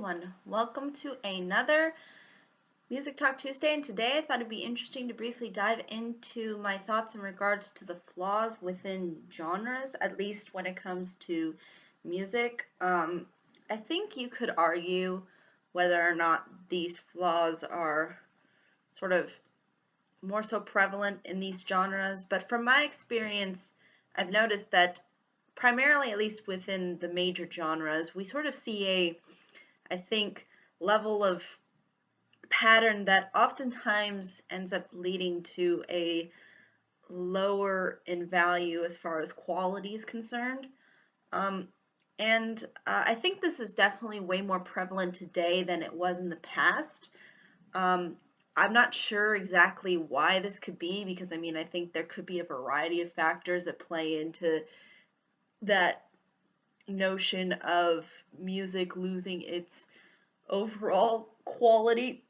everyone. Welcome to another Music Talk Tuesday, and today I thought it'd be interesting to briefly dive into my thoughts in regards to the flaws within genres, at least when it comes to music. I think you could argue whether or not these flaws are sort of more so prevalent in these genres, but from my experience, I've noticed that primarily, at least within the major genres, we sort of see I think, level of pattern that oftentimes ends up leading to a lower in value as far as quality is concerned. And I think this is definitely way more prevalent today than it was in the past. I'm not sure exactly why this could be because I think there could be a variety of factors that play into that notion of music losing its overall quality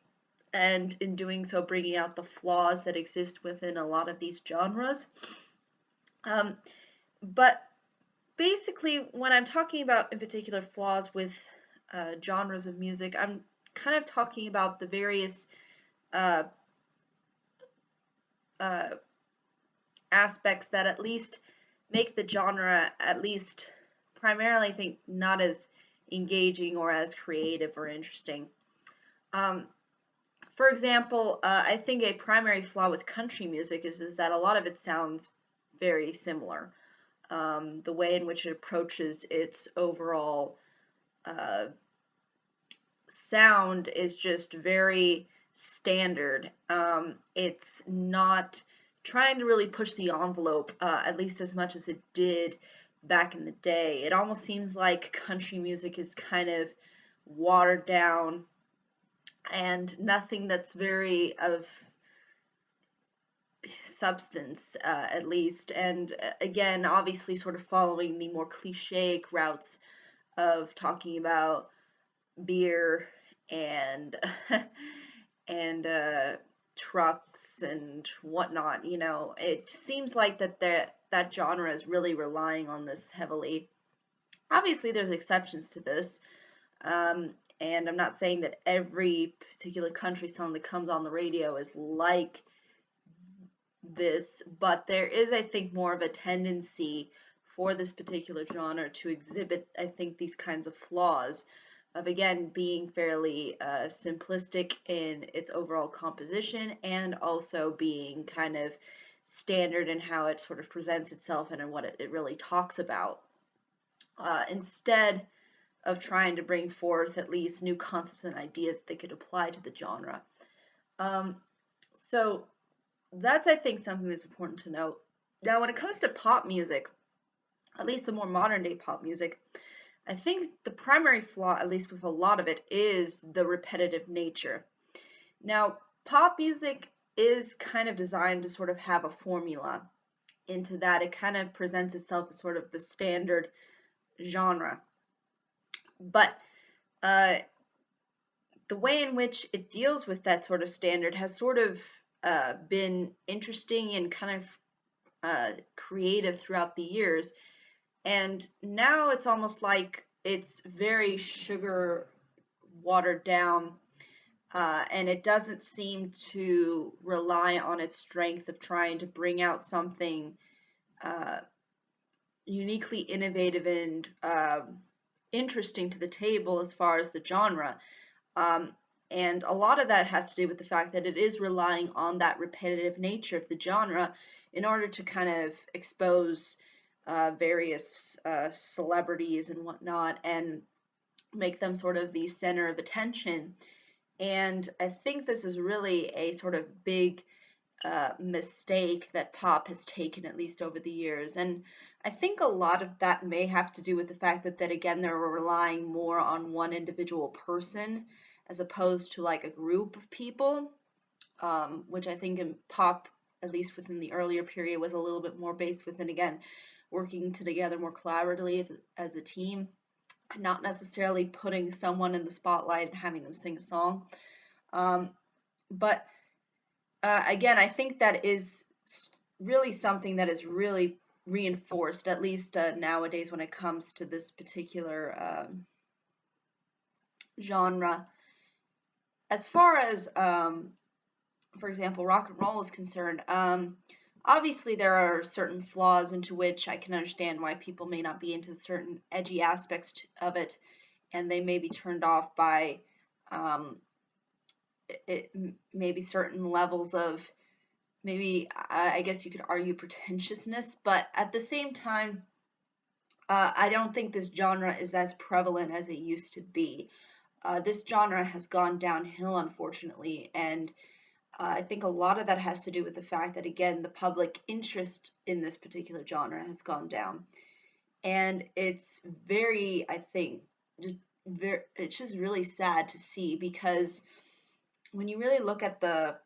and in doing so bringing out the flaws that exist within a lot of these genres. But basically when I'm talking about in particular flaws with genres of music, I'm kind of talking about the various uh, uh, aspects that at least make the genre at least primarily I think not as engaging or as creative or interesting. For example, I think a primary flaw with country music is that a lot of it sounds very similar. The way in which it approaches its overall sound is just very standard. It's not trying to really push the envelope, at least as much as it did back in the day. It almost seems like country music is kind of watered down and nothing that's very of substance, at least. And again, obviously, sort of following the more cliche routes of talking about beer and and trucks and whatnot. You know, it seems like that genre is really relying on this heavily. Obviously, there's exceptions to this. And I'm not saying that every particular country song that comes on the radio is like this, but there is, I think, more of a tendency for this particular genre to exhibit, I think, these kinds of flaws of, again, being fairly simplistic in its overall composition and also being kind of standard in how it sort of presents itself and in what it really talks about. Instead of trying to bring forth at least new concepts and ideas that they could apply to the genre. So that's, I think, something that's important to note. Now, when it comes to pop music, at least the more modern day pop music, I think the primary flaw, at least with a lot of it, is the repetitive nature. Now, pop music is kind of designed to sort of have a formula into that. It kind of presents itself as sort of the standard genre. But the way in which it deals with that sort of standard has sort of been interesting and kind of creative throughout the years. And now it's almost like it's very sugar watered down, and it doesn't seem to rely on its strength of trying to bring out something uniquely innovative and interesting to the table as far as the genre. And a lot of that has to do with the fact that it is relying on that repetitive nature of the genre in order to kind of expose various celebrities and whatnot and make them sort of the center of attention. And I think this is really a sort of big mistake that pop has taken, at least over the years. And I think a lot of that may have to do with the fact that again, they're relying more on one individual person as opposed to like a group of people, which I think in pop, at least within the earlier period, was a little bit more based within, again, working together more collaboratively as a team, not necessarily putting someone in the spotlight and having them sing a song. But again, I think that is really something that is really reinforced, at least nowadays when it comes to this particular genre. As far as, for example, rock and roll is concerned, obviously there are certain flaws into which I can understand why people may not be into certain edgy aspects of it, and they may be turned off by um, maybe certain levels of, maybe I guess you could argue pretentiousness, but at the same time, I don't think this genre is as prevalent as it used to be. This genre has gone downhill, unfortunately, and I think a lot of that has to do with the fact that, again, the public interest in this particular genre has gone down. And it's very, I think, just it's just really sad to see, because when you really look at the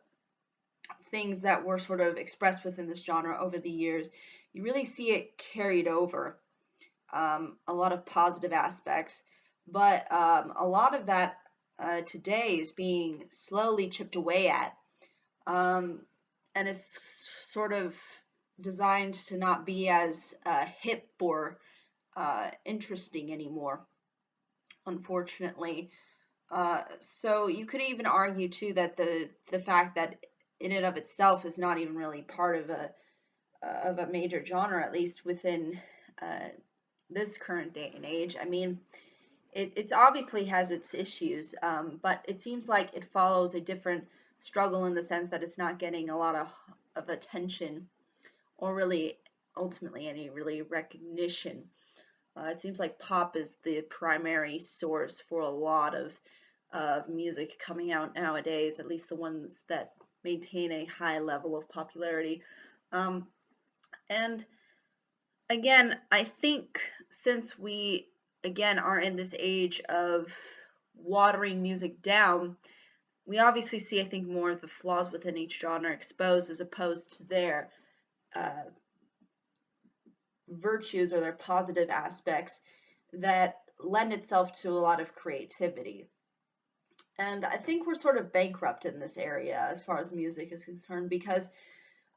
things that were sort of expressed within this genre over the years, you really see it carried over. A lot of positive aspects, but a lot of that today is being slowly chipped away at, and is sort of designed to not be as hip or interesting anymore, unfortunately. So you could even argue too that the fact that in and of itself is not even really part of a major genre, at least within this current day and age. I mean, it's obviously has its issues, but it seems like it follows a different struggle in the sense that it's not getting a lot of attention, or really ultimately any really recognition. It seems like pop is the primary source for a lot of music coming out nowadays, at least the ones that maintain a high level of popularity. And again, I think since we again are in this age of watering music down, we obviously see, I think, more of the flaws within each genre exposed, as opposed to their uh, virtues or their positive aspects that lend itself to a lot of creativity. And I think we're sort of bankrupt in this area as far as music is concerned, because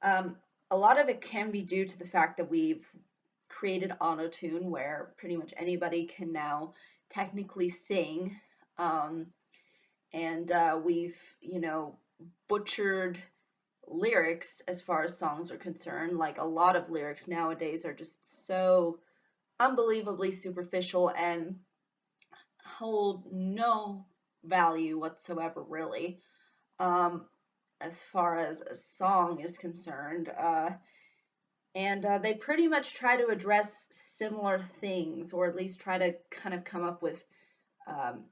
um, a lot of it can be due to the fact that we've created autotune, where pretty much anybody can now technically sing, um, and we've, butchered lyrics as far as songs are concerned. Like, a lot of lyrics nowadays are just so unbelievably superficial and hold no value whatsoever, really, um, as far as a song is concerned. And they pretty much try to address similar things, or at least try to kind of come up with um,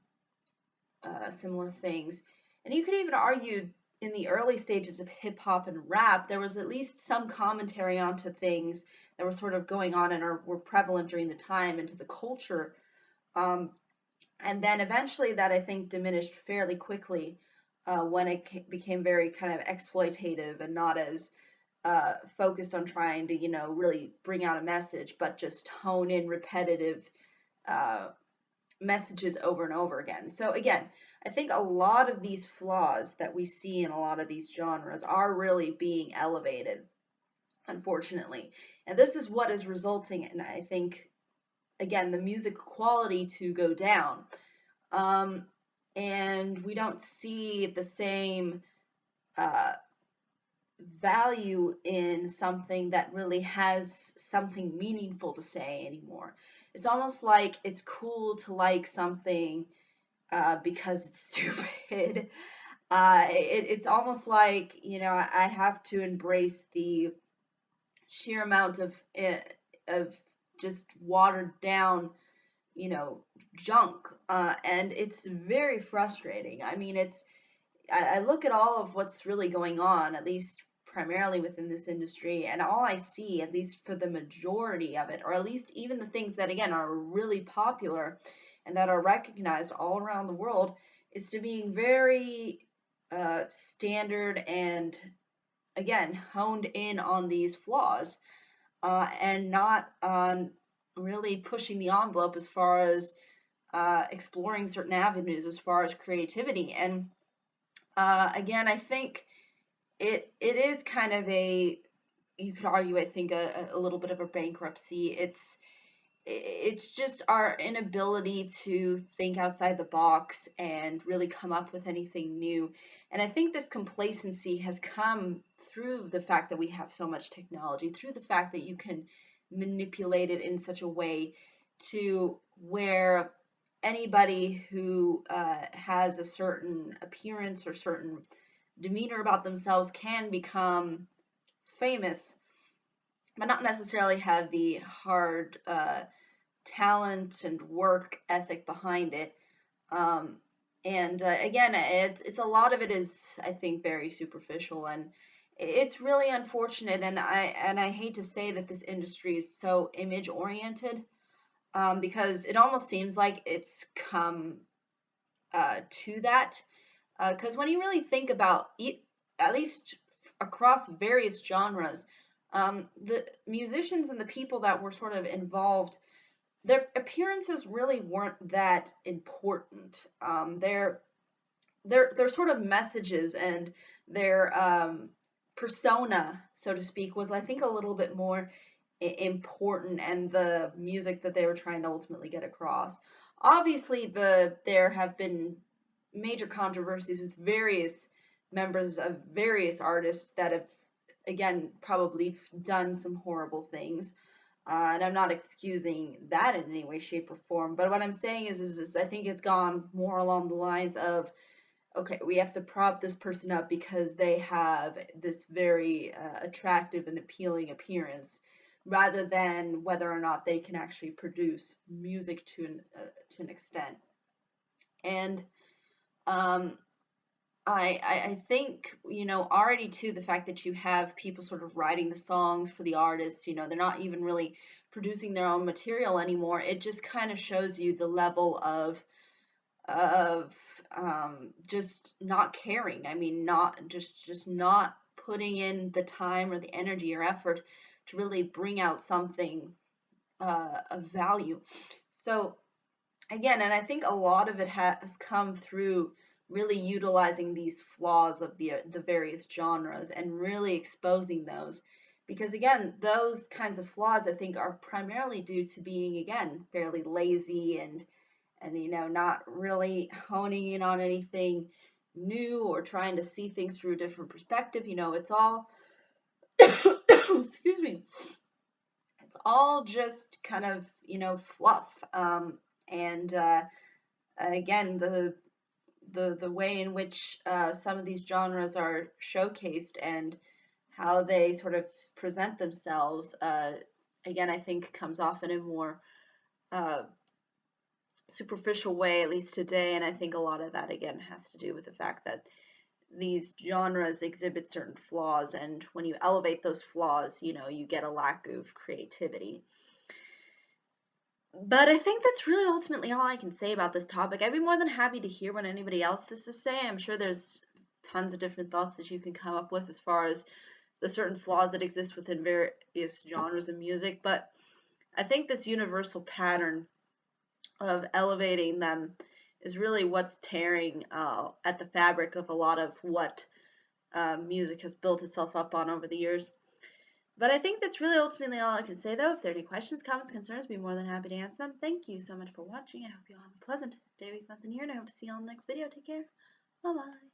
similar things. And you could even argue in the early stages of hip hop and rap, there was at least some commentary onto things that were sort of going on and were prevalent during the time into the culture. Um, and then eventually that, I think, diminished fairly quickly when it became very kind of exploitative and not as focused on trying to, really bring out a message, but just hone in repetitive uh, messages over and over again. So again, I think a lot of these flaws that we see in a lot of these genres are really being elevated, unfortunately. And this is what is resulting in, I think, again, the music quality to go down. Um, and we don't see the same uh, value in something that really has something meaningful to say anymore. It's almost like it's cool to like something because it's stupid. It's almost like, I have to embrace the sheer amount of just watered down, junk, and it's very frustrating. I mean, I look at all of what's really going on, at least primarily within this industry, and all I see, at least for the majority of it, or at least even the things that, again, are really popular and that are recognized all around the world, is to being very standard and, again, honed in on these flaws, and not on really pushing the envelope as far as exploring certain avenues as far as creativity. And again, I think it is kind of you could argue, I think, a little bit of a bankruptcy. it's just our inability to think outside the box and really come up with anything new. And I think this complacency has come through the fact that we have so much technology, through the fact that you can manipulate it in such a way to where anybody who has a certain appearance or certain demeanor about themselves can become famous, but not necessarily have the hard talent and work ethic behind it. And again, it's a lot of it is, I think, very superficial, and it's really unfortunate. And I hate to say that this industry is so image oriented, because it almost seems like it's come to that. Because when you really think about it, at least across various genres, the musicians and the people that were sort of involved, their appearances really weren't that important. Their sort of messages and their persona, so to speak, was, I think, a little bit more important, and the music that they were trying to ultimately get across. Obviously, there have been major controversies with various members of various artists that have, again, probably done some horrible things. And I'm not excusing that in any way, shape, or form. But what I'm saying is I think it's gone more along the lines of, okay, we have to prop this person up because they have this very attractive and appealing appearance, rather than whether or not they can actually produce music to an extent. And I think, already too, the fact that you have people sort of writing the songs for the artists, they're not even really producing their own material anymore. It just kind of shows you the level of just not caring. I mean, not just not putting in the time or the energy or effort to really bring out something of value. So again, and I think a lot of it has come through really utilizing these flaws of the various genres and really exposing those, because again, those kinds of flaws, I think, are primarily due to being, again, fairly lazy and not really honing in on anything new or trying to see things through a different perspective. It's all excuse me, it's all just kind of fluff. And again, the way in which some of these genres are showcased and how they sort of present themselves, again, I think comes off in a more superficial way, at least today. And I think a lot of that, again, has to do with the fact that these genres exhibit certain flaws, and when you elevate those flaws, you get a lack of creativity. But I think that's really ultimately all I can say about this topic. I'd be more than happy to hear what anybody else has to say. I'm sure there's tons of different thoughts that you can come up with as far as the certain flaws that exist within various genres of music. But I think this universal pattern of elevating them is really what's tearing at the fabric of a lot of what music has built itself up on over the years. But I think that's really ultimately all I can say, though. If there are any questions, comments, concerns, I'd be more than happy to answer them. Thank you so much for watching. I hope you all have a pleasant day, week, month, and year, and I hope to see you all in the next video. Take care. Bye-bye.